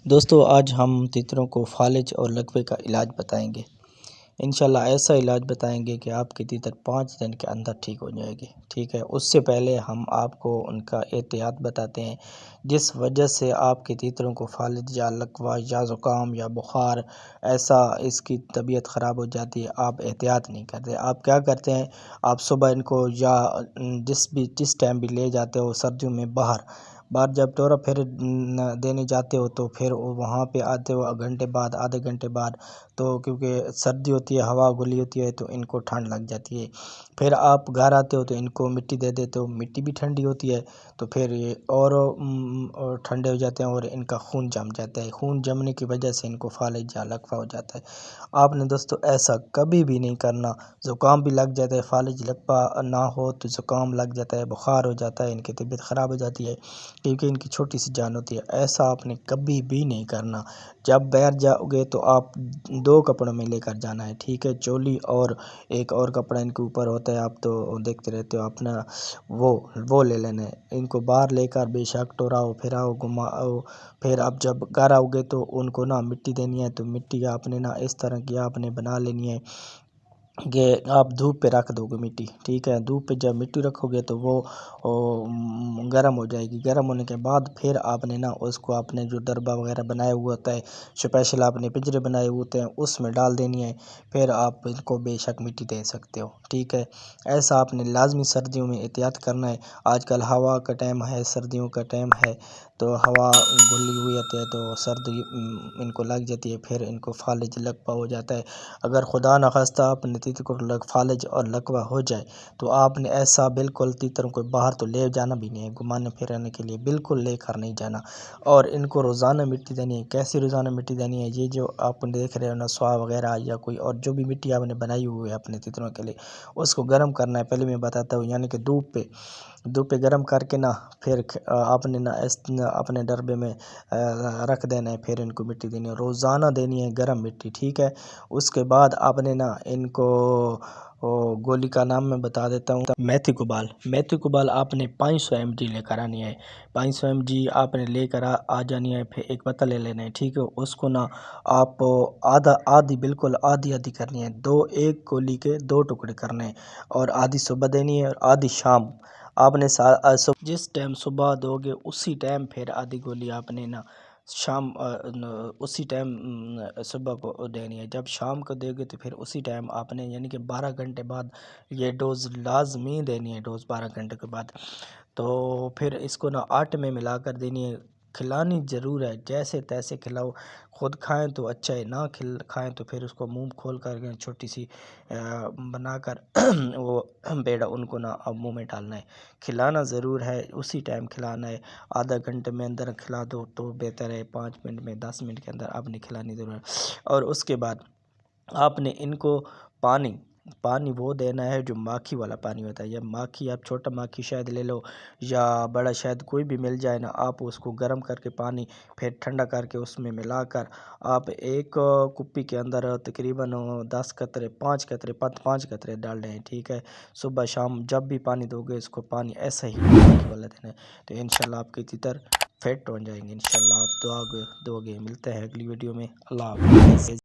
دوستو آج ہم تیتروں کو فالج اور لکوے کا علاج بتائیں گے۔ انشاءاللہ ایسا علاج بتائیں گے کہ آپ کی تیتر 5 دن کے اندر ٹھیک ہو جائے گی، ٹھیک ہے۔ اس سے پہلے ہم آپ کو ان کا احتیاط بتاتے ہیں جس وجہ سے آپ کے تیتروں کو فالج یا لکوہ یا زکام یا بخار ایسا اس کی طبیعت خراب ہو جاتی ہے، آپ احتیاط نہیں کرتے۔ آپ کیا کرتے ہیں، آپ صبح ان کو یا جس ٹائم بھی لے جاتے ہو سردیوں میں باہر جب دورہ پھر دینے جاتے ہو تو پھر وہاں پہ آتے ہو گھنٹے بعد آدھے گھنٹے بعد، تو کیونکہ سردی ہوتی ہے، ہوا گلی ہوتی ہے تو ان کو ٹھنڈ لگ جاتی ہے۔ پھر آپ گھر آتے ہو تو ان کو مٹی دے دیتے ہو، مٹی بھی ٹھنڈی ہوتی ہے تو پھر یہ اور ٹھنڈے ہو جاتے ہیں اور ان کا خون جم جاتا ہے۔ خون جمنے کی وجہ سے ان کو فالج یا لکوہ ہو جاتا ہے۔ آپ نے دوستو ایسا کبھی بھی نہیں کرنا۔ زکام بھی لگ جاتا ہے، فالج لکوہ نہ ہو تو زکام لگ جاتا ہے، بخار ہو جاتا ہے، ان کی طبیعت خراب ہو جاتی ہے کیونکہ ان کی چھوٹی سی جان ہوتی ہے۔ ایسا آپ نے کبھی بھی نہیں کرنا۔ جب باہر جاؤ گے تو آپ 2 کپڑوں میں لے کر جانا ہے، ٹھیک ہے۔ چولی اور ایک اور کپڑا ان کے اوپر ہوتا ہے، آپ تو دیکھتے رہتے ہو اپنا، وہ لے لینا ہے۔ ان کو باہر لے کر بے شک ٹوراؤ پھراؤ گھماؤ، پھر آپ جب گھر آؤ گے تو ان کو نا مٹی دینی ہے، تو مٹی آپ نے نا اس طرح کی آپ نے بنا لینی ہے کہ آپ دھوپ پہ رکھ دو گے مٹی، ٹھیک ہے۔ دھوپ پہ جب مٹی رکھو گے تو وہ گرم ہو جائے گی۔ گرم ہونے کے بعد پھر آپ نے نا اس کو اپنے جو ڈربہ وغیرہ بنایا ہوا ہوتا ہے، اسپیشل آپ نے پنجرے بنائے ہوئے ہوتے ہیں، اس میں ڈال دینی ہے۔ پھر آپ ان کو بے شک مٹی دے سکتے ہو، ٹھیک ہے۔ ایسا آپ نے لازمی سردیوں میں احتیاط کرنا ہے۔ آج کل ہوا کا ٹائم ہے، سردیوں کا ٹائم ہے، تو ہوا گلی ہوئی ہوتی ہے تو سردی ان کو لگ جاتی ہے، پھر ان کو فالج لکوہ ہو جاتا ہے۔ اگر خدا نخواستہ اپنے تیتر کو فالج اور لکوہ ہو جائے تو آپ نے ایسا بالکل تیتروں کو باہر تو لے جانا بھی نہیں ہے، گھمانے پھرانے کے لیے بالکل لے کر نہیں جانا۔ اور ان کو روزانہ مٹی دینی ہے۔ کیسی روزانہ مٹی دینی ہے، یہ جو آپ دیکھ رہے ہو نا سوا وغیرہ یا کوئی اور جو بھی مٹی آپ نے بنائی ہوئی ہے اپنے تیتروں کے لیے، اس کو گرم کرنا ہے۔ پہلے میں بتاتا ہوں، یعنی کہ دھوپ پہ گرم کر کے نا پھر آپ نے نا اپنے ڈربے میں رکھ دینا ہے، پھر ان کو مٹی دینی ہے، روزانہ دینی ہے گرم مٹی، ٹھیک ہے۔ اس کے بعد آپ نے نا ان کو گولی کا نام میں بتا دیتا ہوں، میتھی کوبال آپ نے 500 mg لے کر آنی ہے۔ 500 mg آپ نے لے کر آ جانی ہے۔ پھر ایک پتہ لے لینا ہے، ٹھیک ہے۔ اس کو نا آپ بالکل آدھی کرنی ہے، ایک گولی کے 2 ٹکڑے کرنے ہیں، اور آدھی صبح دینی ہے اور آدھی شام۔ آپ نے جس ٹائم صبح دو گے اسی ٹائم پھر آدھی گولی آپ نے نا شام اسی ٹائم صبح کو دینی ہے۔ جب شام کو دے گے تو پھر اسی ٹائم آپ نے، یعنی کہ 12 گھنٹے بعد یہ ڈوز لازمی دینی ہے، ڈوز 12 گھنٹے کے بعد۔ تو پھر اس کو نا آٹے میں ملا کر دینی ہے۔ کھلانی ضرور ہے، جیسے تیسے کھلاؤ، خود کھائیں تو اچھا ہے، نہ کھائیں تو پھر اس کو منہ کھول کر چھوٹی سی بنا کر وہ بیڑا ان کو نا اب منہ میں ڈالنا ہے۔ کھلانا ضرور ہے، اسی ٹائم کھلانا ہے۔ آدھا گھنٹے میں اندر کھلا دو تو بہتر ہے، 5 منٹ میں 10 منٹ کے اندر آپ نے کھلانی ضرور ہے۔ اور اس کے بعد آپ نے ان کو پانی وہ دینا ہے جو ماکھی والا پانی ہوتا ہے، یا ماکھی آپ چھوٹا ماکھی شہد لے لو یا بڑا شہد کوئی بھی مل جائے نا، آپ اس کو گرم کر کے پانی پھر ٹھنڈا کر کے اس میں ملا کر آپ ایک کپی کے اندر تقریباً 10 قطرے 5 قطرے ڈال دیں، ٹھیک ہے۔ صبح شام جب بھی پانی دو گے اس کو پانی ایسا ہی ماکھی والا دینا ہے، تو انشاءاللہ آپ کے تیتر فٹ ہو جائیں گے۔ انشاءاللہ آپ دعا دو گے۔ ملتے ہیں اگلی ویڈیو میں، اللہ حافظ۔